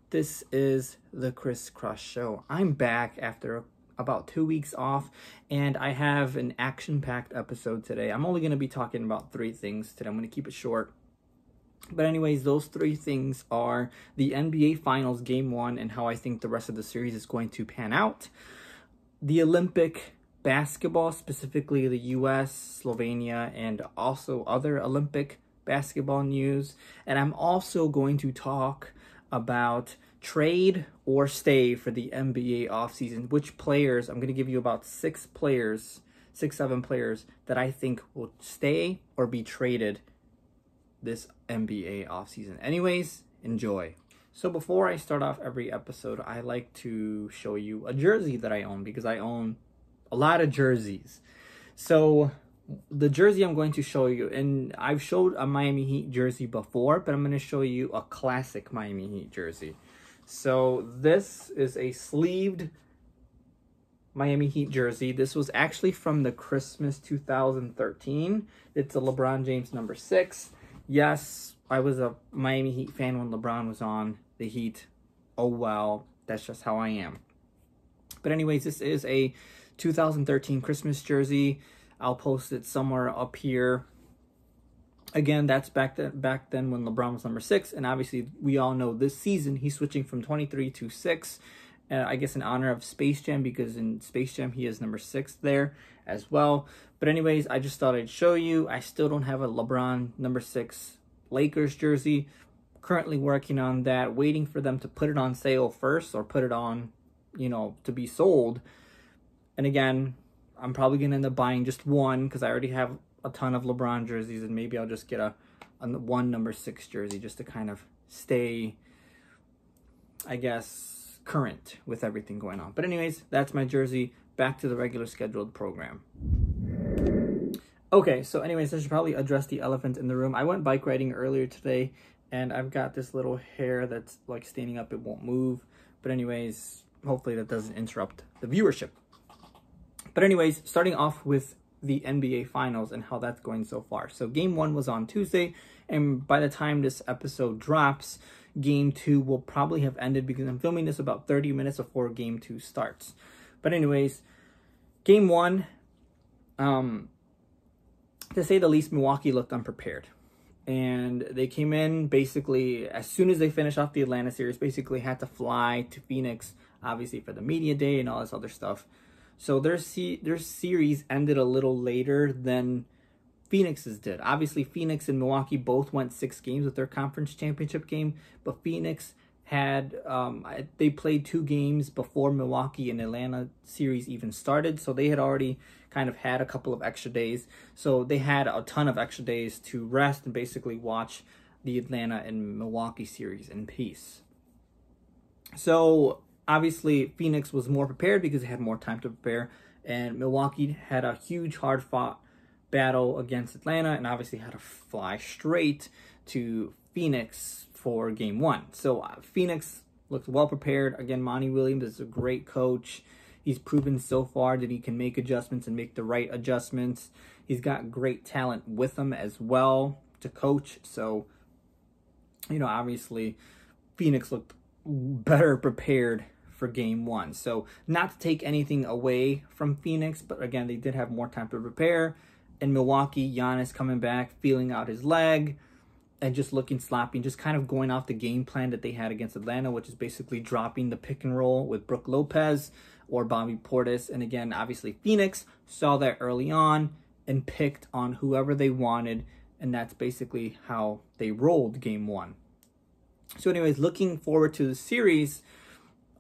This is the Chris Cross Show. I'm back after about 2 weeks off, and I have an action-packed episode today. I'm only going to be talking about 3 things today. I'm going to keep it short. But anyways, those 3 things are the NBA Finals Game 1 and how I think the rest of the series is going to pan out. The Olympic basketball, specifically the US, Slovenia, and also other Olympic basketball news. And I'm also going to talk about trade or stay for the NBA offseason. Which players, I'm going to give you about 7 players that I think will stay or be traded this NBA offseason. Anyways, enjoy. So before I start off every episode, I like to show you a jersey that I own because I own a lot of jerseys. So the jersey I'm going to show you, and I've showed a Miami Heat jersey before, but I'm going to show you a classic Miami Heat jersey. So this is a sleeved Miami Heat jersey. This was actually from the Christmas 2013. It's a LeBron James number 6. Yes, I was a Miami Heat fan when LeBron was on the Heat. Oh well, that's just how I am. But anyways, this is a 2013 Christmas jersey. I'll post it somewhere up here. Again, that's back then when LeBron was number 6. And obviously, we all know this season, he's switching from 23 to 6. I guess in honor of Space Jam, because in Space Jam, he is number 6 there as well. But anyways, I just thought I'd show you. I still don't have a LeBron number 6 Lakers jersey. Currently working on that, waiting for them to put it on sale first or put it on, to be sold. And again, I'm probably going to end up buying just one because I already have a ton of LeBron jerseys, and maybe I'll just get a one number 6 jersey just to kind of stay, I guess, current with everything going on. But anyways, that's my jersey. Back to the regular scheduled program. Okay, so anyways, I should probably address the elephant in the room. I went bike riding earlier today, and I've got this little hair that's like standing up. It won't move. But anyways, hopefully that doesn't interrupt the viewership. But anyways, starting off with the NBA Finals and how that's going so far. So Game 1 was on Tuesday, and by the time this episode drops, Game 2 will probably have ended because I'm filming this about 30 minutes before Game 2 starts. But anyways, Game 1, to say the least, Milwaukee looked unprepared. And they came in basically, as soon as they finished off the Atlanta series, basically had to fly to Phoenix, obviously for the media day and all this other stuff. So their series ended a little later than Phoenix's did. Obviously, Phoenix and Milwaukee both went 6 games with their conference championship game, but Phoenix had, they played 2 games before Milwaukee and Atlanta series even started, so they had already kind of had a couple of extra days. So they had a ton of extra days to rest and basically watch the Atlanta and Milwaukee series in peace. So obviously, Phoenix was more prepared because they had more time to prepare, and Milwaukee had a huge, hard-fought battle against Atlanta, and obviously had to fly straight to Phoenix for Game 1. So Phoenix looked well prepared. Again, Monty Williams is a great coach. He's proven so far that he can make adjustments and make the right adjustments. He's got great talent with him as well to coach. So, obviously, Phoenix looked better prepared for Game 1. So not to take anything away from Phoenix, but again, they did have more time to prepare. In Milwaukee, Giannis coming back, feeling out his leg, and just looking sloppy, and just kind of going off the game plan that they had against Atlanta, which is basically dropping the pick and roll with Brook Lopez or Bobby Portis. And again, obviously, Phoenix saw that early on and picked on whoever they wanted, and that's basically how they rolled Game 1. So anyways, looking forward to the series,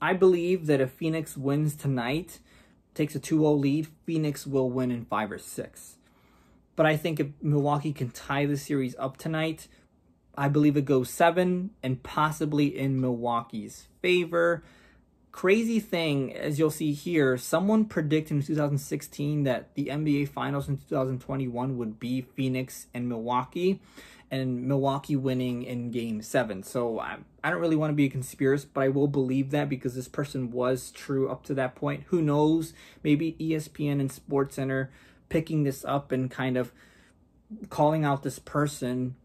I believe that if Phoenix wins tonight, takes a 2-0 lead, Phoenix will win in 5 or 6. But I think if Milwaukee can tie the series up tonight, I believe it goes 7 and possibly in Milwaukee's favor. Crazy thing, as you'll see here, someone predicted in 2016 that the NBA Finals in 2021 would be Phoenix and Milwaukee, and Milwaukee winning in Game 7. So I don't really want to be a conspiracist, but I will believe that because this person was true up to that point. Who knows? Maybe ESPN and SportsCenter picking this up and kind of calling out this person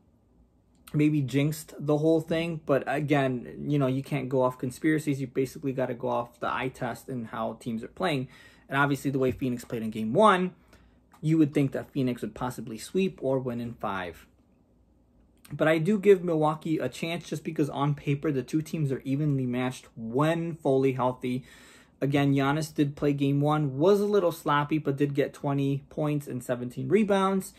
maybe jinxed the whole thing. But again, you know, you can't go off conspiracies. You basically got to go off the eye test and how teams are playing. And obviously the way Phoenix played in game 1, you would think that Phoenix would possibly sweep or win in 5. But I do give Milwaukee a chance just because on paper the two teams are evenly matched when fully healthy. Again, Giannis did play game 1, was a little sloppy, but did get 20 points and 17 rebounds.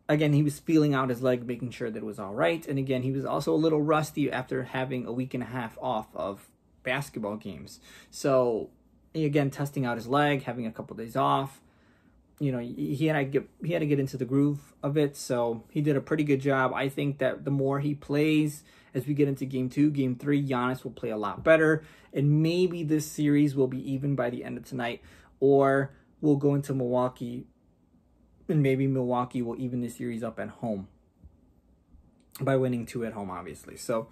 Again, he was feeling out his leg, making sure that it was all right. And again, he was also a little rusty after having a week and a half off of basketball games. So, again, testing out his leg, having a couple days off. You know, he had to get into the groove of it. So he did a pretty good job. I think that the more he plays, as we get into game 2, game 3, Giannis will play a lot better. And maybe this series will be even by the end of tonight. Or we'll go into Milwaukee, and maybe Milwaukee will even the series up at home by winning 2 at home, obviously. So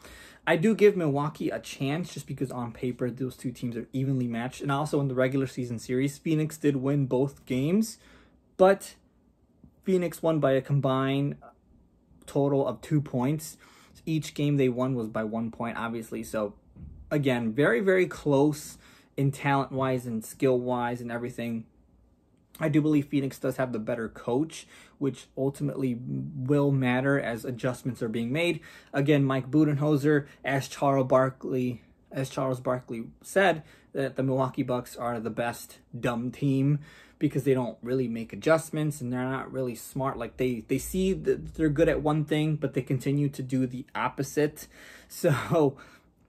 I do give Milwaukee a chance just because on paper those two teams are evenly matched. And also in the regular season series, Phoenix did win both games, but Phoenix won by a combined total of 2 points. Each game they won was by 1 point, obviously. So again, very, very close in talent-wise and skill-wise and everything. I do believe Phoenix does have the better coach, which ultimately will matter as adjustments are being made. Again, Mike Budenholzer, as Charles Barkley said, that the Milwaukee Bucks are the best dumb team because they don't really make adjustments and they're not really smart. Like they see that they're good at one thing, but they continue to do the opposite. So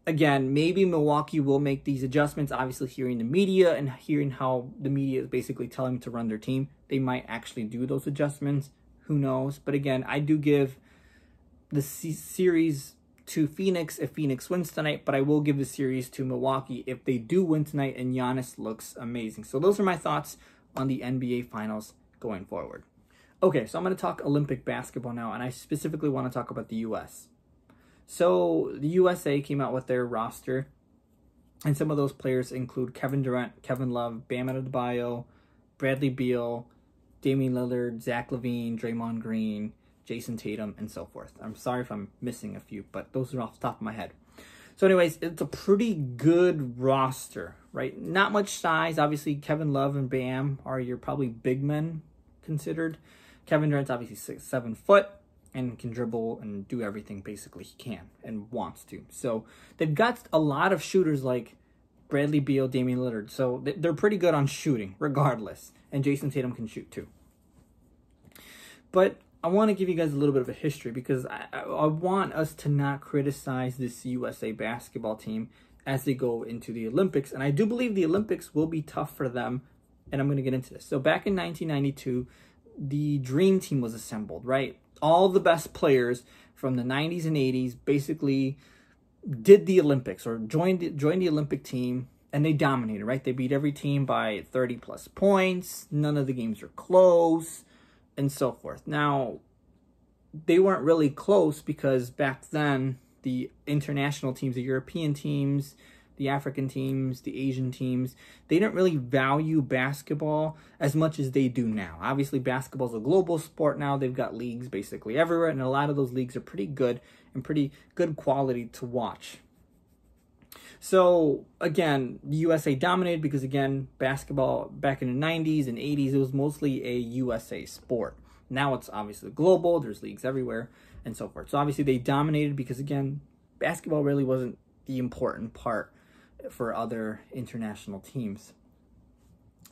again, maybe Milwaukee will make these adjustments. Obviously, hearing the media and hearing how the media is basically telling them to run their team, they might actually do those adjustments. Who knows? But again, I do give the series to Phoenix if Phoenix wins tonight, but I will give the series to Milwaukee if they do win tonight and Giannis looks amazing. So those are my thoughts on the NBA Finals going forward. Okay, so I'm going to talk Olympic basketball now, and I specifically want to talk about the U.S. So the USA came out with their roster, and some of those players include Kevin Durant, Kevin Love, Bam Adebayo, Bradley Beal, Damian Lillard, Zach LaVine, Draymond Green, Jason Tatum, and so forth. I'm sorry if I'm missing a few, but those are off the top of my head. So anyways, it's a pretty good roster, right? Not much size. Obviously, Kevin Love and Bam are your probably big men considered. Kevin Durant's obviously 7 foot and can dribble and do everything basically he can and wants to. So they've got a lot of shooters like Bradley Beal, Damian Lillard. So they're pretty good on shooting regardless. And Jason Tatum can shoot too. But I want to give you guys a little bit of a history because I want us to not criticize this USA basketball team as they go into the Olympics. And I do believe the Olympics will be tough for them. And I'm going to get into this. So back in 1992, the Dream Team was assembled, right? All the best players from the 90s and 80s basically did the Olympics or joined the Olympic team, and they dominated, right? They beat every team by 30-plus points. None of the games are close, and so forth. Now, they weren't really close because back then, the international teams, the European teams, the African teams, the Asian teams, they didn't really value basketball as much as they do now. Obviously, basketball is a global sport now. They've got leagues basically everywhere, and a lot of those leagues are pretty good and pretty good quality to watch. So, again, the USA dominated because, again, basketball back in the 90s and 80s, it was mostly a USA sport. Now it's obviously global. There's leagues everywhere and so forth. So, obviously, they dominated because, again, basketball really wasn't the important part for other international teams.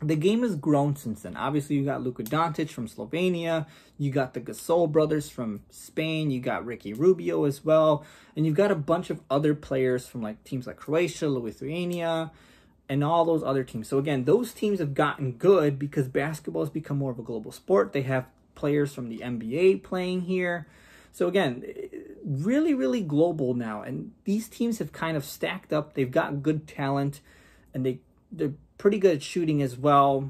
The game has grown since then. Obviously, you got Luka Doncic from Slovenia. You got the Gasol brothers from Spain. You got Ricky Rubio as well. And you've got a bunch of other players from like teams like Croatia, Lithuania, and all those other teams. So again, those teams have gotten good because basketball has become more of a global sport. They have players from the NBA playing here. So again, really, really global now. And these teams have kind of stacked up. They've got good talent, and they're pretty good at shooting as well,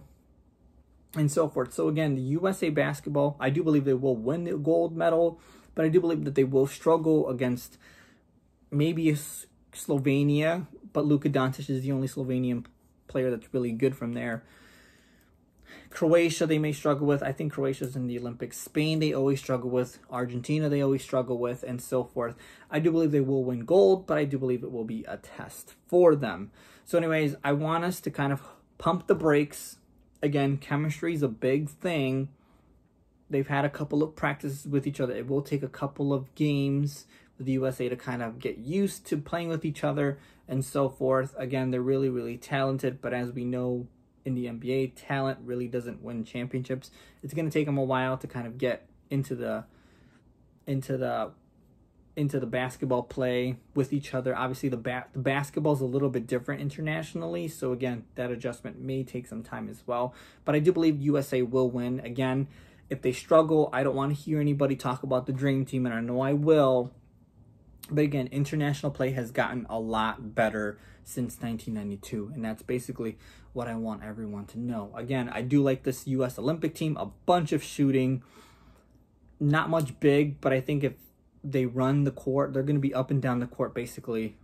and so forth. So again, the USA basketball, I do believe they will win the gold medal, but I do believe that they will struggle against maybe Slovenia, but Luka Doncic is the only Slovenian player that's really good from there. Croatia, they may struggle with. I think Croatia's in the Olympics. Spain, they always struggle with. Argentina, they always struggle with, and so forth. I do believe they will win gold, but I do believe it will be a test for them. So anyways, I want us to kind of pump the brakes. Again, chemistry is a big thing. They've had a couple of practices with each other. It will take a couple of games for the USA to kind of get used to playing with each other and so forth. Again, they're really, really talented, but as we know in the NBA, talent really doesn't win championships. It's going to take them a while to kind of get into the basketball play with each other. Obviously, the basketball is a little bit different internationally, so again, that adjustment may take some time as well. But I do believe USA will win. Again, if they struggle, I don't want to hear anybody talk about the dream team, and I know I will. But again, international play has gotten a lot better since 1992, and that's basically what I want everyone to know. Again, I do like this U.S. Olympic team, a bunch of shooting, not much big, but I think if they run the court, they're going to be up and down the court basically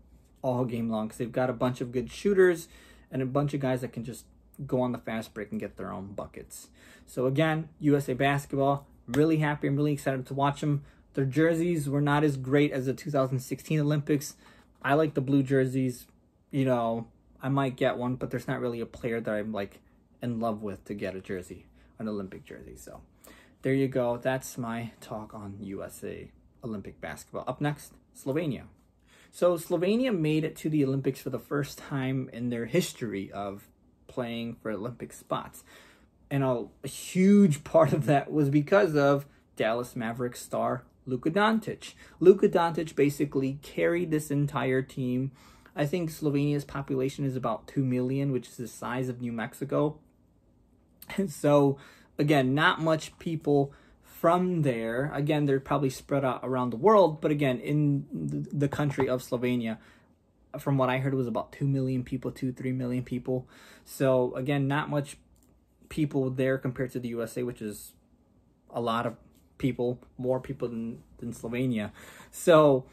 all game long because they've got a bunch of good shooters and a bunch of guys that can just go on the fast break and get their own buckets. So again, USA basketball, really happy. I'm really excited to watch them. Their jerseys were not as great as the 2016 Olympics. I like the blue jerseys. You know, I might get one, but there's not really a player that I'm like in love with to get a jersey, an Olympic jersey. So there you go. That's my talk on USA Olympic basketball. Up next, Slovenia. So Slovenia made it to the Olympics for the first time in their history of playing for Olympic spots. And a huge part of that was because of Dallas Mavericks star Luka Doncic. Luka Doncic basically carried this entire team. I think Slovenia's population is about 2 million, which is the size of New Mexico. And so, again, not much people from there. Again, they're probably spread out around the world, but again, in the country of Slovenia, from what I heard, it was about 2 million people, 3 million people. So, again, not much people there compared to the USA, which is a lot of people, more people than Slovenia. So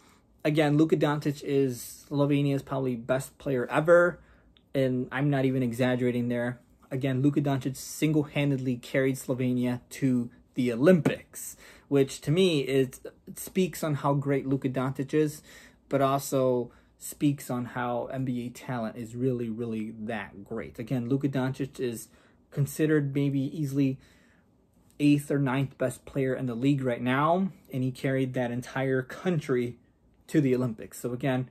again, Luka Doncic is Slovenia's probably best player ever, and I'm not even exaggerating there. Again, Luka Doncic single-handedly carried Slovenia to the Olympics, which to me it speaks on how great Luka Doncic is, but also speaks on how NBA talent is really, really that great. Again, Luka Doncic is considered maybe easily 8th or 9th best player in the league right now, and he carried that entire country to the Olympics. So again,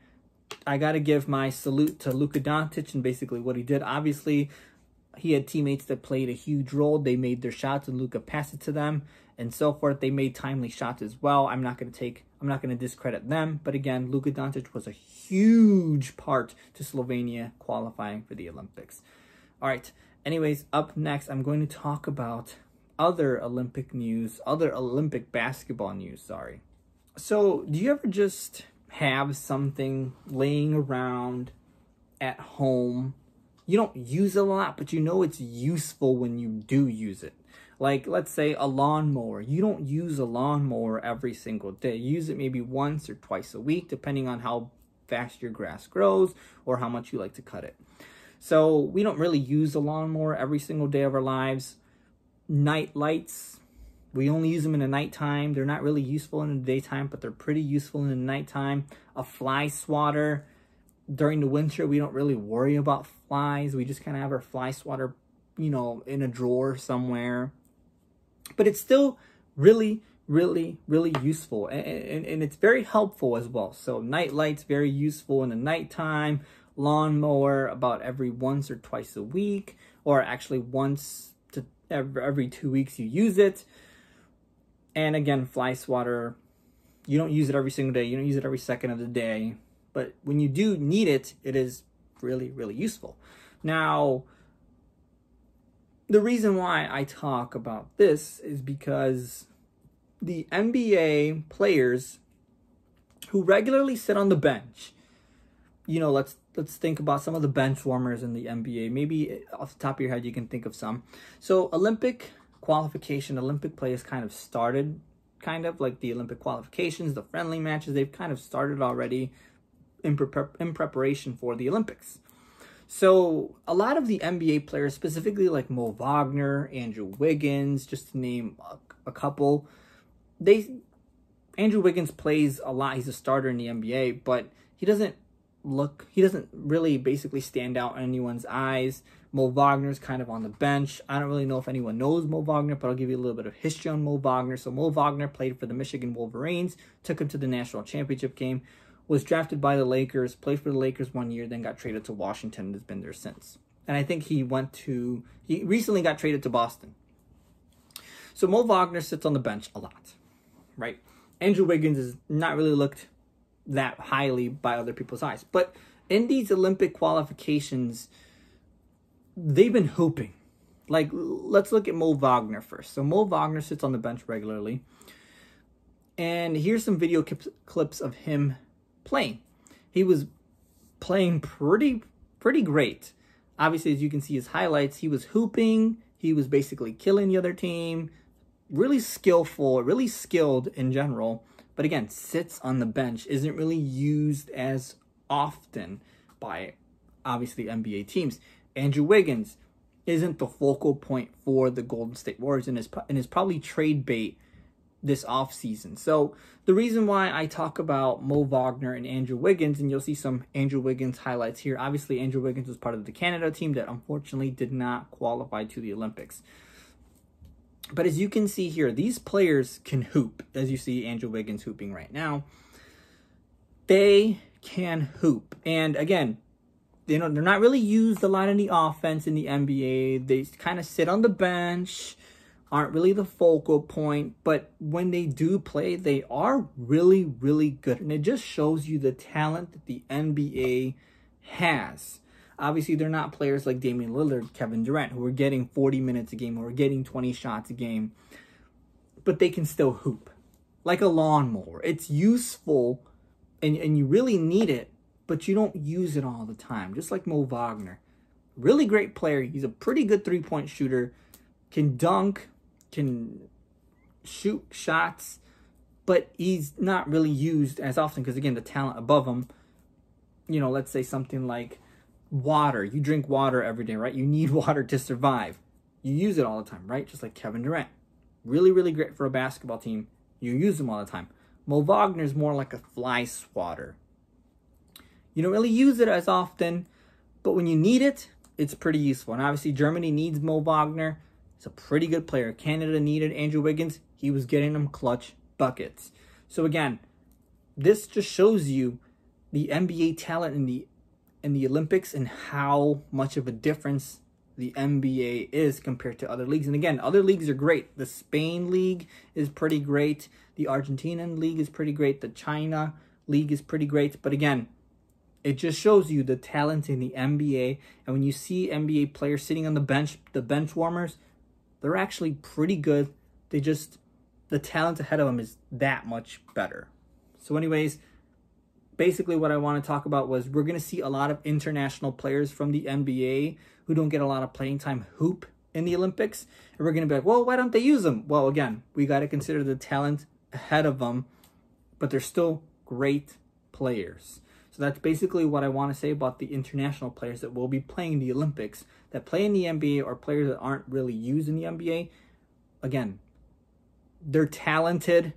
I got to give my salute to Luka Doncic and basically what he did. Obviously, he had teammates that played a huge role. They made their shots and Luka passed it to them and so forth. They made timely shots as well. I'm not going to discredit them, but again, Luka Doncic was a huge part to Slovenia qualifying for the Olympics. All right. Anyways, up next, I'm going to talk about other Olympic news, other Olympic basketball news, sorry. So, do you ever just have something laying around at home? You don't use it a lot, but you know it's useful when you do use it. Like, let's say a lawnmower. You don't use a lawnmower every single day. You use it maybe once or twice a week, depending on how fast your grass grows or how much you like to cut it. So, we don't really use a lawnmower every single day of our lives. Night lights, we only use them in the nighttime. They're not really useful in the daytime, but they're pretty useful in the nighttime. A fly swatter, during the winter, we don't really worry about flies. We just kind of have our fly swatter, you know, in a drawer somewhere. But it's still really, really, really useful. And it's very helpful as well. So night lights, very useful in the nighttime. Lawnmower, about every once or twice a week. Or actually once to every 2 weeks you use it. And again, fly swatter, you don't use it every single day. You don't use it every second of the day. But when you do need it, it is really, really useful. Now, the reason why I talk about this is because the NBA players who regularly sit on the bench, you know, let's think about some of the bench warmers in the NBA. Maybe off the top of your head, you can think of some. So Olympic qualification, Olympic play has kind of started, like the Olympic qualifications, the friendly matches, they've kind of started already in preparation for the Olympics. So a lot of the NBA players, specifically like Mo Wagner, Andrew Wiggins, just to name a couple, Andrew Wiggins plays a lot. He's a starter in the NBA, but he doesn't really basically stand out in anyone's eyes. Mo Wagner's kind of on the bench. I don't really know if anyone knows Mo Wagner, but I'll give you a little bit of history on Mo Wagner. So Mo Wagner played for the Michigan Wolverines, took him to the national championship game, was drafted by the Lakers, played for the Lakers 1 year, then got traded to Washington and has been there since. And I think he recently got traded to Boston. So Mo Wagner sits on the bench a lot, right? Andrew Wiggins is not really looked that highly by other people's eyes. But in these Olympic qualifications, they've been hooping. Like, let's look at Mo Wagner first. So Mo Wagner sits on the bench regularly. And here's some video clips of him playing. He was playing pretty great. Obviously, as you can see his highlights, he was hooping. He was basically killing the other team. Really skillful, really skilled in general. But again, sits on the bench, isn't really used as often by, obviously, NBA teams. Andrew Wiggins isn't the focal point for the Golden State Warriors and is probably trade bait this offseason. So the reason why I talk about Mo Wagner and Andrew Wiggins, and you'll see some Andrew Wiggins highlights here. Obviously, Andrew Wiggins was part of the Canada team that unfortunately did not qualify to the Olympics. But as you can see here, these players can hoop. As you see Andrew Wiggins hooping right now, they can hoop. And again, they're not really used a lot in the offense in the NBA. They kind of sit on the bench, aren't really the focal point. But when they do play, they are really good. And it just shows you the talent that the NBA has. Obviously, they're not players like Damian Lillard, Kevin Durant, who are getting 40 minutes a game, who are getting 20 shots a game. But they can still hoop. Like a lawnmower. It's useful, and you really need it, but you don't use it all the time. Just like Mo Wagner. Really great player. He's a pretty good three-point shooter. Can dunk, can shoot shots, but he's not really used as often because, again, the talent above him, you know, let's say something like water. You drink water every day, right? You need water to survive. You use it all the time, right? Just like Kevin Durant. Really great for a basketball team. You use them all the time. Mo Wagner is more like a fly swatter. You don't really use it as often, but when you need it, it's pretty useful. And obviously, Germany needs Mo Wagner. He's a pretty good player. Canada needed Andrew Wiggins. He was getting them clutch buckets. So again, this just shows you the NBA talent in the Olympics and how much of a difference the NBA is compared to other leagues. And again, other leagues are great. The Spain league is pretty great. The Argentinian league is pretty great. The China league is pretty great. But again, it just shows you the talent in the NBA. And when you see NBA players sitting on the bench warmers, they're actually pretty good. The talent ahead of them is that much better. So anyways, basically what I want to talk about was we're going to see a lot of international players from the NBA who don't get a lot of playing time hoop in the Olympics. And we're going to be like, well, why don't they use them? Well, again, we got to consider the talent ahead of them, but they're still great players. So that's basically what I want to say about the international players that will be playing in the Olympics, that play in the NBA or players that aren't really used in the NBA. Again, they're talented,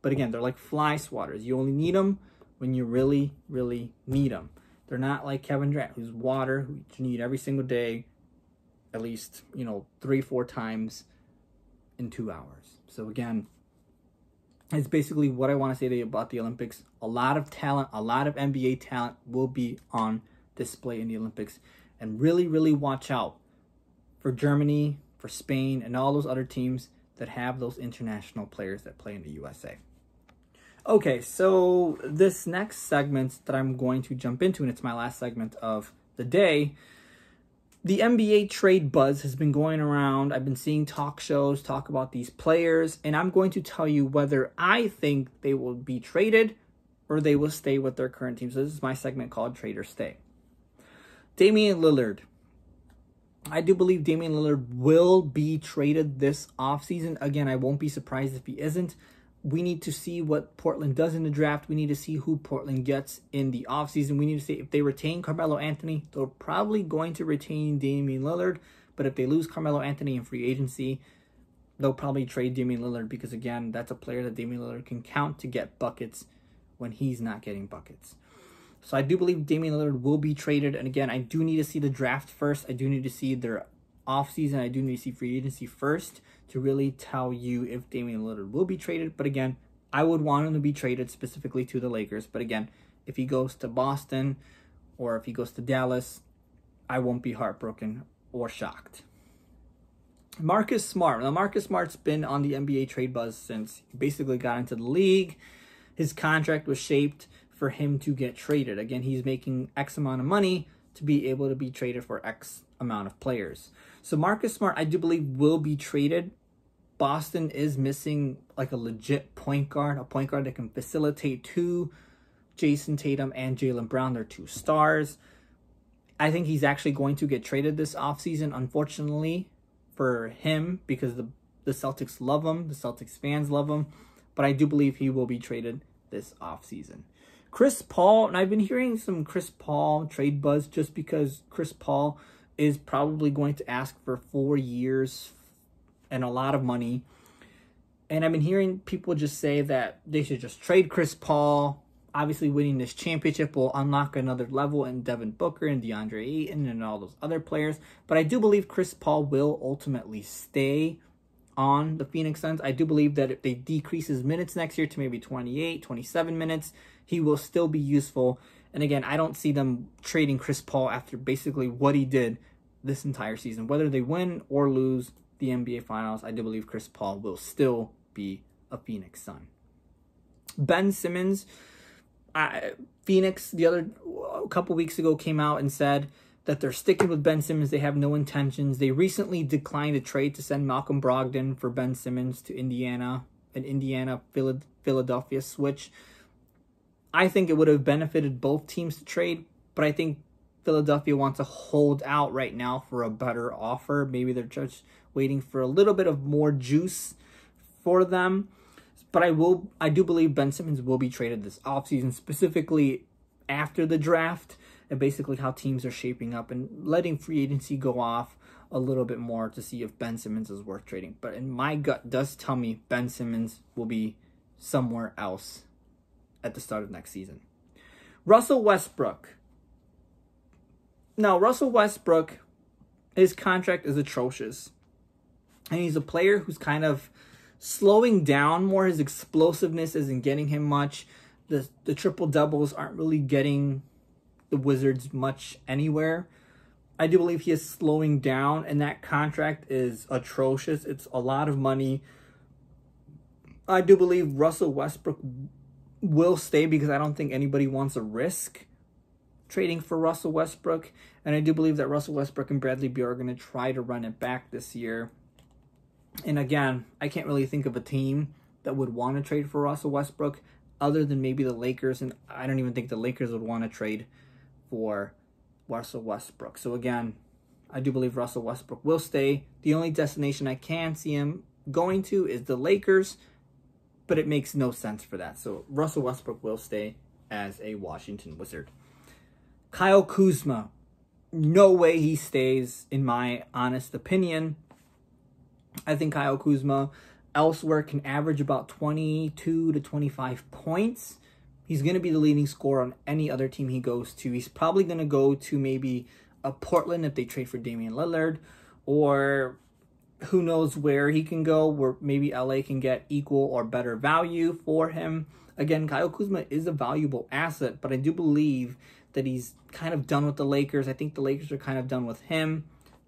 but again, they're like fly swatters. You only need them when you really need them. They're not like Kevin Durant, who's water, who you need every single day, at least, 3-4 times in 2 hours. So again, it's basically what I want to say to you about the Olympics. A lot of talent, a lot of NBA talent will be on display in the Olympics. And really watch out for Germany, for Spain, and all those other teams that have those international players that play in the USA. Okay, so this next segment that I'm going to jump into, and it's my last segment of the day, the NBA trade buzz has been going around. I've been seeing talk shows talk about these players, and I'm going to tell you whether I think they will be traded or they will stay with their current team. So this is my segment called Trade or Stay. Damian Lillard. I do believe Damian Lillard will be traded this offseason. Again, I won't be surprised if he isn't. we need to see what Portland does in the draft. We need to see who Portland gets in the offseason. We need to see if they retain Carmelo Anthony. They're probably going to retain Damian Lillard. But if they lose Carmelo Anthony in free agency, they'll probably trade Damian Lillard because, again, that's a player that Damian Lillard can count to get buckets when he's not getting buckets. So I do believe Damian Lillard will be traded. And, again, I do need to see the draft first. I do need to see their offseason. I do need to see free agency first to really tell you if Damian Lillard will be traded. But, again, I would want him to be traded specifically to the Lakers. But, again, if he goes to Boston or if he goes to Dallas, I won't be heartbroken or shocked. Marcus Smart. Now, Marcus Smart's been on the NBA trade buzz since he basically got into the league. His contract was shaped for him to get traded. Again, he's making X amount of money to be able to be traded for X amount of players. So Marcus Smart, I do believe, will be traded. Boston is missing like a legit point guard, a point guard that can facilitate to Jason Tatum and Jaylen Brown. They're two stars. I think he's actually going to get traded this offseason, unfortunately, for him, because the Celtics love him. The Celtics fans love him. But I do believe he will be traded this offseason. Chris Paul, and I've been hearing some Chris Paul trade buzz just because Chris Paul is probably going to ask for 4 years and a lot of money. And I've been hearing people just say that they should just trade Chris Paul. Obviously, winning this championship will unlock another level in Devin Booker and DeAndre Ayton and all those other players. But I do believe Chris Paul will ultimately stay on the Phoenix Suns. I do believe that if they decrease his minutes next year to maybe 28, 27 minutes, he will still be useful. And again, I don't see them trading Chris Paul after basically what he did this entire season. Whether they win or lose the NBA Finals, I do believe Chris Paul will still be a Phoenix Sun. Ben Simmons, Phoenix a couple weeks ago came out and said that they're sticking with Ben Simmons. They have no intentions. They recently declined a trade to send Malcolm Brogdon for Ben Simmons to Indiana, an Indiana-Philadelphia switch. I think it would have benefited both teams to trade, but I think Philadelphia wants to hold out right now for a better offer. Maybe they're just waiting for a little bit of more juice for them. But I do believe Ben Simmons will be traded this offseason, specifically after the draft, and basically how teams are shaping up and letting free agency go off a little bit more to see if Ben Simmons is worth trading. But in my gut does tell me Ben Simmons will be somewhere else at the start of next season. Russell Westbrook. Now, Russell Westbrook, his contract is atrocious. And he's a player who's kind of slowing down more. His explosiveness isn't getting him much. The triple-doubles aren't really getting the Wizards much anywhere. I do believe he is slowing down, and that contract is atrocious. It's a lot of money. I do believe Russell Westbrook will stay because I don't think anybody wants a risk trading for Russell Westbrook. And I do believe that Russell Westbrook and Bradley Beal are going to try to run it back this year. And again, I can't really think of a team that would want to trade for Russell Westbrook other than maybe the Lakers. And I don't even think the Lakers would want to trade for Russell Westbrook. So again, I do believe Russell Westbrook will stay. The only destination I can see him going to is the Lakers, but it makes no sense for that. So Russell Westbrook will stay as a Washington Wizard. Kyle Kuzma. No way he stays, in my honest opinion. I think Kyle Kuzma elsewhere can average about 22 to 25 points. He's going to be the leading scorer on any other team he goes to. He's probably going to go to maybe a Portland if they trade for Damian Lillard, or who knows where he can go, where maybe LA can get equal or better value for him. Again, Kyle Kuzma is a valuable asset, but I do believe that he's kind of done with the Lakers. I think the Lakers are kind of done with him.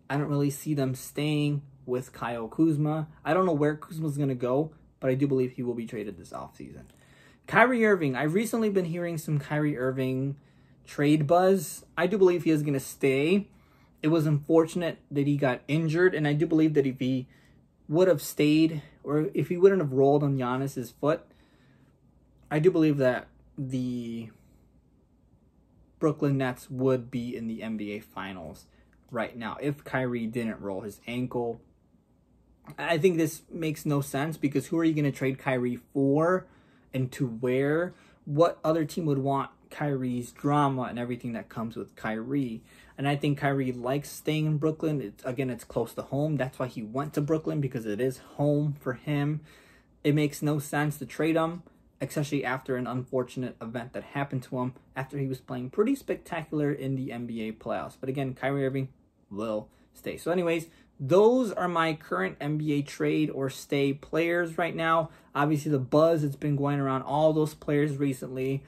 I don't really see them staying with Kyle Kuzma. I don't know where Kuzma's going to go, but I do believe he will be traded this offseason. Kyrie Irving. I've recently been hearing some Kyrie Irving trade buzz. I do believe he is going to stay. It was unfortunate that he got injured, and I do believe that if he would have stayed, or if he wouldn't have rolled on Giannis's foot, I do believe that the Brooklyn Nets would be in the NBA Finals right now if Kyrie didn't roll his ankle. I think this makes no sense because who are you going to trade Kyrie for and to where? What other team would want Kyrie's drama and everything that comes with Kyrie? And I think Kyrie likes staying in Brooklyn. It's close to home. That's why he went to Brooklyn, because it is home for him. It makes no sense to trade him, especially after an unfortunate event that happened to him after he was playing pretty spectacular in the NBA playoffs. But again, Kyrie Irving will stay. So anyways, those are my current NBA trade or stay players right now. Obviously, the buzz that's been going around all those players recently.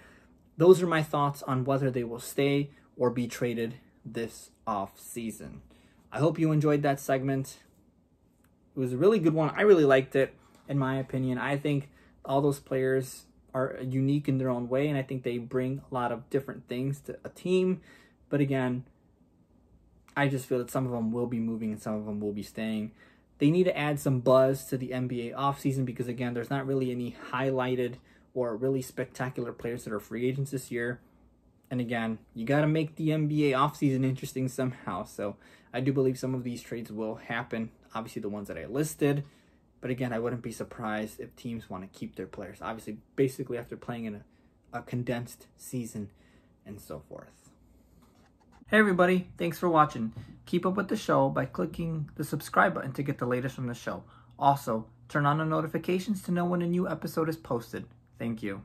Those are my thoughts on whether they will stay or be traded this off season. I hope you enjoyed that segment. It was a really good one. I really liked it, in my opinion. I think all those players are unique in their own way, and I think they bring a lot of different things to a team. But again, I just feel that some of them will be moving and some of them will be staying. They need to add some buzz to the NBA offseason because, again, there's not really any highlighted or really spectacular players that are free agents this year. And again, you got to make the NBA offseason interesting somehow. So I do believe some of these trades will happen. Obviously, the ones that I listed. But again, I wouldn't be surprised if teams want to keep their players. Obviously, basically after playing in a condensed season and so forth. Hey everybody, thanks for watching. Keep up with the show by clicking the subscribe button to get the latest from the show. Also, turn on the notifications to know when a new episode is posted. Thank you.